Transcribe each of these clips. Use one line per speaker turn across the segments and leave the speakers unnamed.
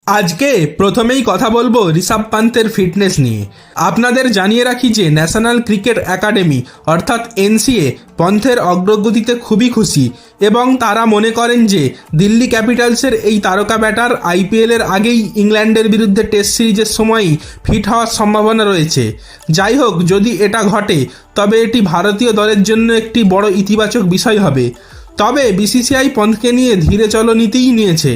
আজকে প্রথমেই কথা বলবো ঋষভ পান্তের ফিটনেস নিয়ে। আপনাদের জানিয়ে রাখি যে ন্যাশনাল ক্রিকেট একাডেমি অর্থাৎ এনসিএ পন্থের অগ্রগতিতে খুবই খুশি এবং তারা মনে করেন যে দিল্লি ক্যাপিটালসের এই তারকা ব্যাটার আইপিএলের আগেই ইংল্যান্ডের বিরুদ্ধে টেস্ট সিরিজের সময়ই ফিট হওয়ার সম্ভাবনা রয়েছে। যাই হোক, যদি এটা ঘটে তবে এটি ভারতীয় দলের জন্য একটি বড় ইতিবাচক বিষয় হবে। তবে বিসিসিআই পন্থকে নিয়ে ধীরে চলো নীতিই নিয়েছে,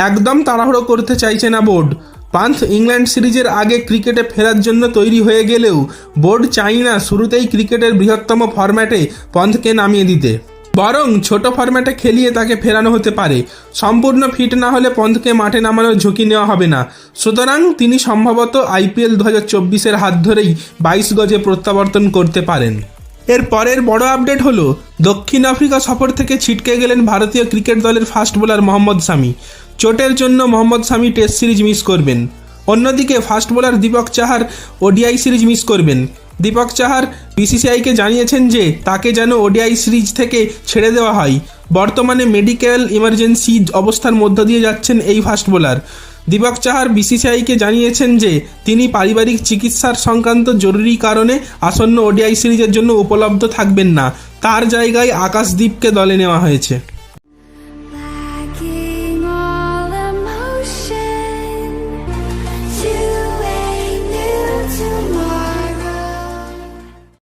একদম তাড়াহুড়ো করতে চাইছে না বোর্ড। পান্থ ইংল্যান্ড সিরিজের আগে ক্রিকেটে ফেরার জন্য তৈরি হয়ে গেলেও বোর্ড চাই না শুরুতেই ক্রিকেটের বৃহত্তম ফরম্যাটে পন্থকে নামিয়ে দিতে, বরং ছোট ফরম্যাটে খেলিয়ে তাকে ফেরানো হতে পারে। সম্পূর্ণ ফিট না হলে পন্থকে মাঠে নামানোর ঝুঁকি নেওয়া হবে না, সুতরাং তিনি সম্ভবত আইপিএল 2024-এর হাত ধরেই 22 গজে প্রত্যাবর্তন করতে পারেন। এর পরের বড় আপডেট হলো দক্ষিণ আফ্রিকা সফর থেকে ছিটকে গেলেন ভারতীয় ক্রিকেট দলের ফাস্ট বোলার মোহাম্মদ শামি। চোটের জন্য Mohammad Shami test series miss করবেন। অন্যদিকে fast bowler Deepak Chahar ODI series miss করবেন। দীপক চাহার বিসিসিআইকে জানিয়েছেন যে তাকে যেন ওডিআই সিরিজ থেকে ছেড়ে দেওয়া হয়। বর্তমানে মেডিকেল ইমার্জেন্সি অবস্থার মধ্য দিয়ে যাচ্ছেন এই ফাস্ট বোলার। দীপক চাহার বিসিসিআইকে জানিয়েছেন যে তিনি পারিবারিক চিকিৎসার সংক্রান্ত জরুরি কারণে আসন্ন ওডিআই সিরিজের জন্য উপলব্ধ থাকবেন না। তার জায়গায় আকাশদীপকে দলে নেওয়া হয়েছে।